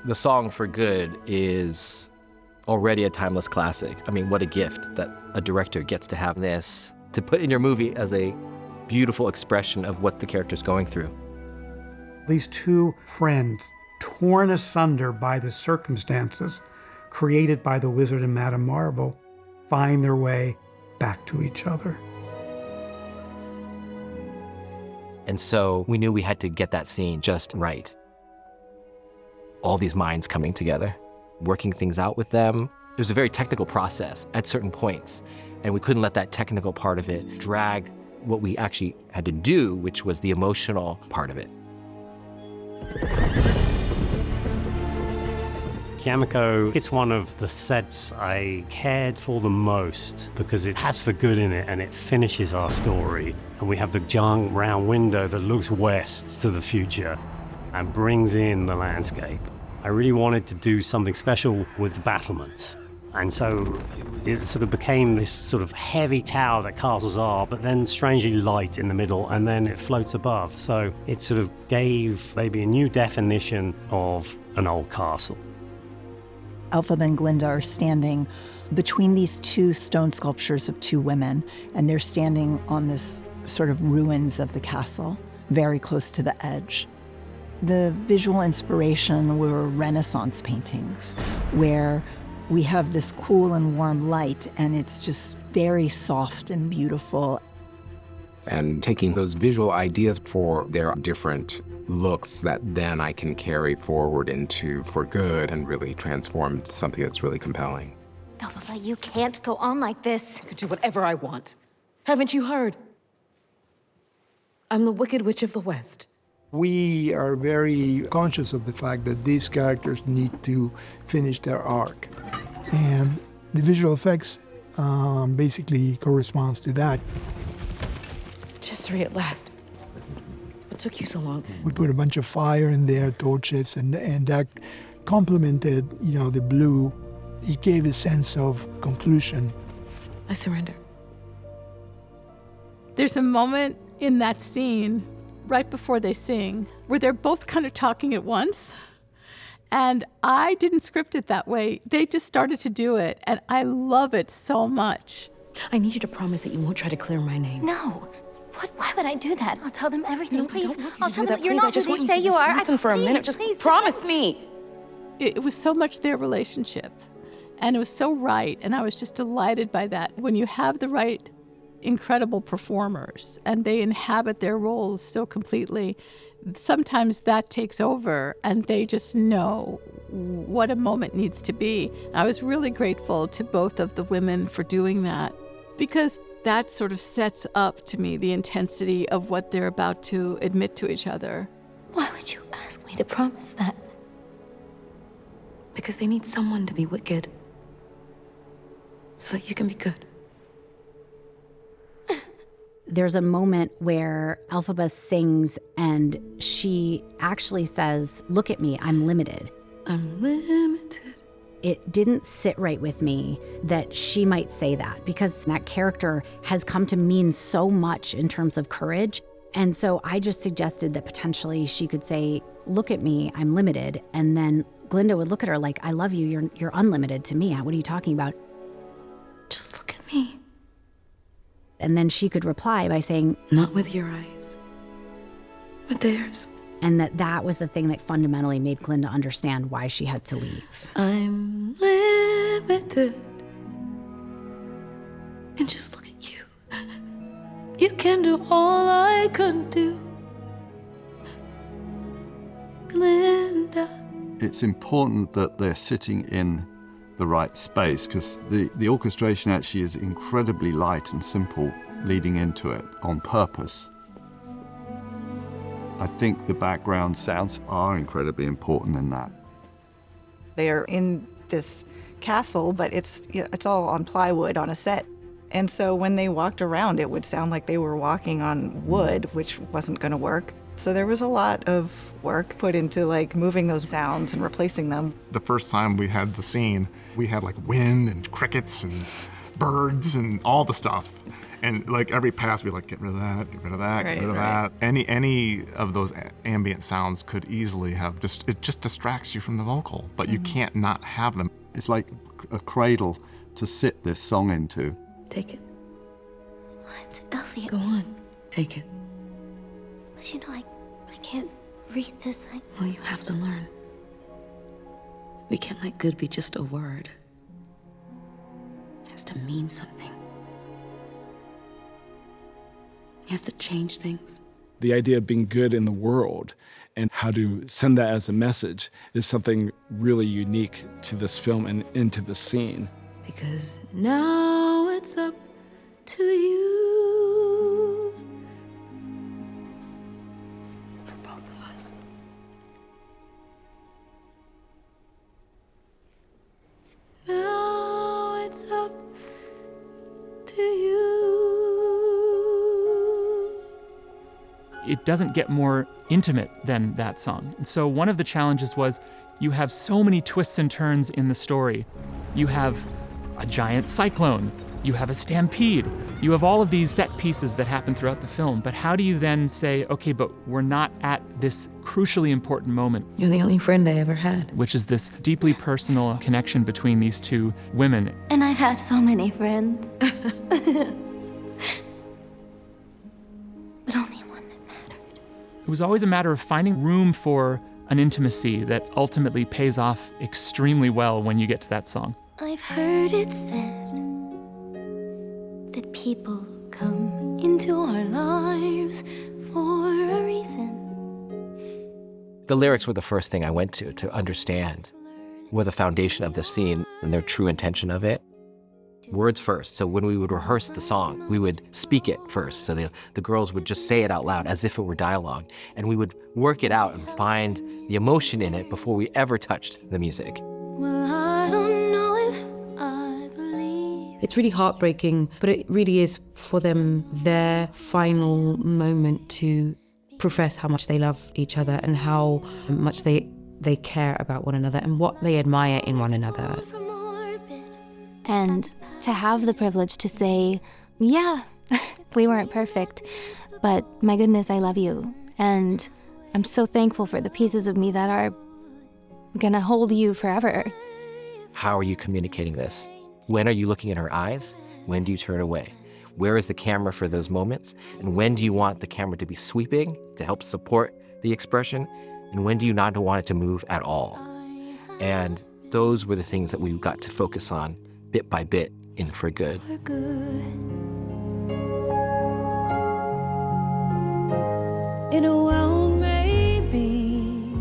The song For Good is already a timeless classic. I mean, what a gift that a director gets to have this to put in your movie as a beautiful expression of what the character's going through. These two friends, torn asunder by the circumstances created by the wizard and Madame Marble, find their way back to each other. And so we knew we had to get that scene just right. All these minds coming together, working things out with them. It was a very technical process at certain points, and we couldn't let that technical part of it drag what we actually had to do, which was the emotional part of it. Kiamo, it's one of the sets I cared for the most because it has For Good in it and it finishes our story. And we have the giant round window that looks west to the future and brings in the landscape. I really wanted to do something special with the battlements. And so it sort of became this sort of heavy tower that castles are, but then strangely light in the middle, and then it floats above. So it sort of gave maybe a new definition of an old castle. Elphaba and Glinda are standing between these two stone sculptures of two women, and they're standing on this sort of ruins of the castle, very close to the edge. The visual inspiration were Renaissance paintings, where we have this cool and warm light, and it's just very soft and beautiful. And taking those visual ideas for their different looks that then I can carry forward into For Good and really transform something that's really compelling. Elphaba, you can't go on like this. I could do whatever I want. Haven't you heard? I'm the Wicked Witch of the West. We are very conscious of the fact that these characters need to finish their arc. And the visual effects basically corresponds to that. Just 3 at last. What took you so long? We put a bunch of fire in there, torches, and that complemented, the blue. It gave a sense of conclusion. I surrender. There's a moment in that scene right before they sing where they're both kind of talking at once. And I didn't script it that way. They just started to do it, and I love it so much. I need you to promise that you won't try to clear my name. No. Why would I do that? I'll tell them everything, No, please. I don't want you I'll to tell do them that, you're please. not I just who want they you say to you just are. listen for a minute. Just please, promise me. It was so much their relationship, and it was so right, and I was just delighted by that. When you have the right, incredible performers, and they inhabit their roles so completely, sometimes that takes over, and they just know what a moment needs to be. I was really grateful to both of the women for doing that, because that sort of sets up to me the intensity of what they're about to admit to each other. Why would you ask me to promise that? Because they need someone to be wicked. So that you can be good. There's a moment where Elphaba sings and she actually says, "Look at me, I'm limited." I'm limited. It didn't sit right with me that she might say that, because that character has come to mean so much in terms of courage. And so I just suggested that potentially she could say, "Look at me, I'm limited." And then Glinda would look at her like, "I love you, you're unlimited to me. What are you talking about?" Just look at me. And then she could reply by saying, "Not with your eyes, with theirs." And that was the thing that fundamentally made Glinda understand why she had to leave. I'm limited. And just look at you. You can do all I couldn't do. Glinda. It's important that they're sitting in the right space, because the orchestration actually is incredibly light and simple leading into it on purpose. I think the background sounds are incredibly important in that. They're in this castle, but it's all on plywood on a set. And so when they walked around, it would sound like they were walking on wood, which wasn't going to work. So there was a lot of work put into moving those sounds and replacing them. The first time we had the scene, we had wind and crickets and birds and all the stuff. And like every pass, we like, get rid of that, get rid of that, get rid of Right. that. Any of those ambient sounds could easily have it just distracts you from the vocal, but you can't not have them. It's like a cradle to sit this song into. Take it. What? Elfie. Go on. Take it. But you know, I can't read this. Well, you have to learn. We can't let good be just a word. It has to mean something. It has to change things. The idea of being good in the world and how to send that as a message is something really unique to this film and into the scene. Because now it's up to you. For both of us. Now it's up to you. It doesn't get more intimate than that song. And so one of the challenges was you have so many twists and turns in the story. You have a giant cyclone, you have a stampede, you have all of these set pieces that happen throughout the film, but how do you then say, okay, but we're not at this crucially important moment? You're the only friend I ever had. Which is this deeply personal connection between these two women. And I've had so many friends. But only one that mattered. It was always a matter of finding room for an intimacy that ultimately pays off extremely well when you get to that song. I've heard it said that people come into our lives for a reason. The lyrics were the first thing I went to understand were the foundation of the scene and their true intention of it. Words first. So when we would rehearse the song, we would speak it first. So the girls would just say it out loud as if it were dialogue. And we would work it out and find the emotion in it before we ever touched the music. Well, I don't know if I believe. It's really heartbreaking, but it really is for them their final moment to profess how much they love each other and how much they care about one another and what they admire in one another. And to have the privilege to say, yeah, we weren't perfect, but my goodness, I love you. And I'm so thankful for the pieces of me that are gonna hold you forever. How are you communicating this? When are you looking in her eyes? When do you turn away? Where is the camera for those moments? And when do you want the camera to be sweeping to help support the expression? And when do you not want it to move at all? And those were the things that we got to focus on bit by bit in For Good. In a world maybe.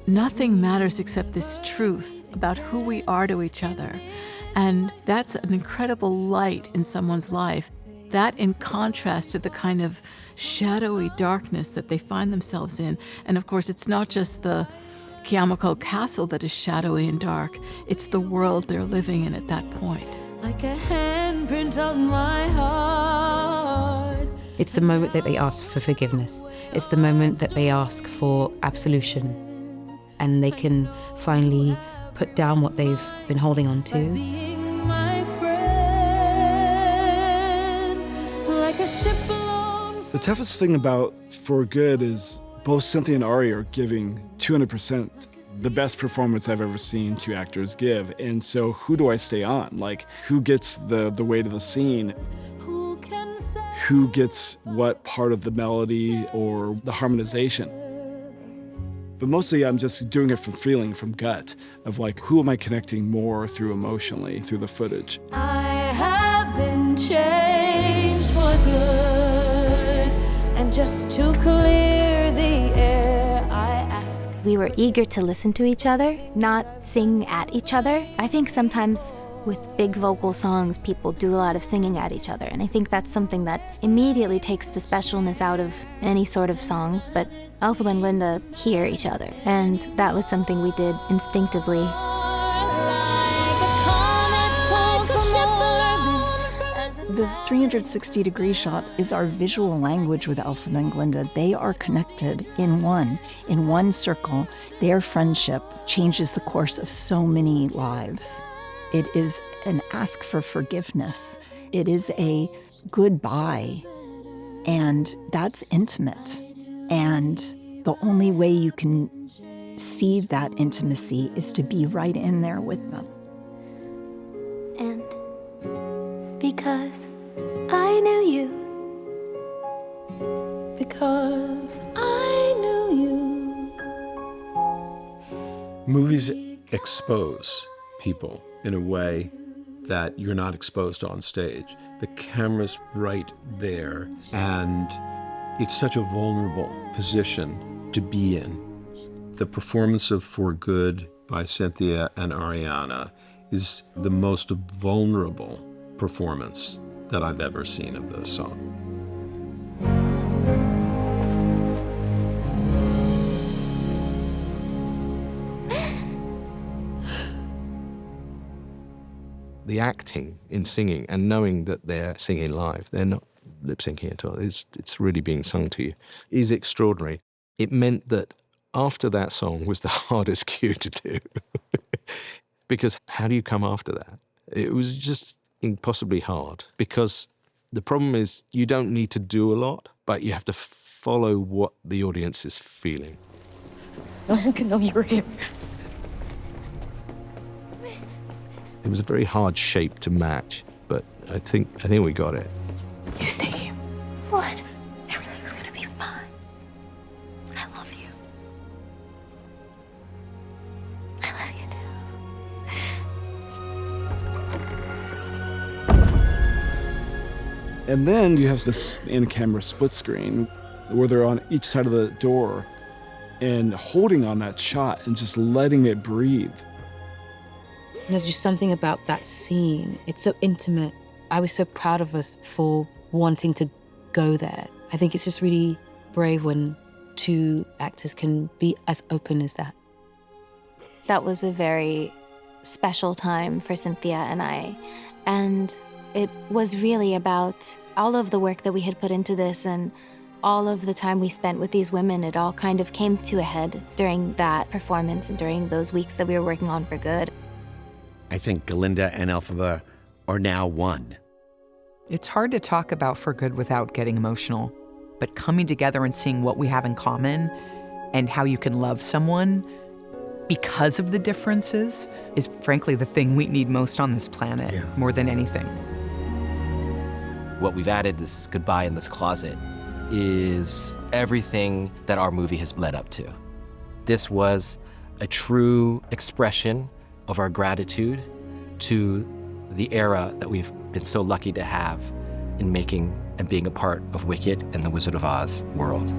Nothing matters except this truth about who we are to each other. And that's an incredible light in someone's life. That in contrast to the kind of shadowy darkness that they find themselves in. And of course, it's not just the kiamo castle that is shadowy and dark. It's the world they're living in at that point. Like a handprint on my heart. It's the moment that they ask for forgiveness. It's the moment that they ask for absolution. And they can finally put down what they've been holding on to. Being my friend, like a ship alone. The toughest thing about For Good is both Cynthia and Ari are giving 200%, the best performance I've ever seen two actors give. And so who do I stay on? Like, who gets the weight of the scene? Who gets what part of the melody or the harmonization? But mostly I'm just doing it from feeling, from gut, of like, who am I connecting more through emotionally, through the footage? I have been changed for good, and just to clear the air, I ask. We were eager to listen to each other, not sing at each other. I think sometimes with big vocal songs, people do a lot of singing at each other, and I think that's something that immediately takes the specialness out of any sort of song, but Elphaba and Glinda hear each other, and that was something we did instinctively. This 360-degree shot is our visual language with Elphaba and Glinda. They are connected in one circle. Their friendship changes the course of so many lives. It is an ask for forgiveness. It is a goodbye. And that's intimate. And the only way you can see that intimacy is to be right in there with them. And because I knew you. Because I knew you. Movies expose people in a way that you're not exposed on stage. The camera's right there, and it's such a vulnerable position to be in. The performance of For Good by Cynthia and Ariana is the most vulnerable performance that I've ever seen of this song. The acting in singing and knowing that they're singing live, they're not lip syncing at all, it's really being sung to you, is extraordinary. It meant that after that song was the hardest cue to do. Because how do you come after that? It was just impossibly hard, because the problem is you don't need to do a lot, but you have to follow what the audience is feeling. No one can know you're here. It was a very hard shape to match, but I think we got it. You stay here. What? Everything's gonna be fine. I love you. I love you too. And then you have this in-camera split screen where they're on each side of the door and holding on that shot and just letting it breathe. There's just something about that scene. It's so intimate. I was so proud of us for wanting to go there. I think it's just really brave when two actors can be as open as that. That was a very special time for Cynthia and I. And it was really about all of the work that we had put into this and all of the time we spent with these women. It all kind of came to a head during that performance and during those weeks that we were working on For Good. I think Galinda and Elphaba are now one. It's hard to talk about For Good without getting emotional, but coming together and seeing what we have in common and how you can love someone because of the differences is frankly the thing we need most on this planet, more than anything. What we've added, this Goodbye in This Closet, is everything that our movie has led up to. This was a true expression of our gratitude to the era that we've been so lucky to have in making and being a part of Wicked and the Wizard of Oz world.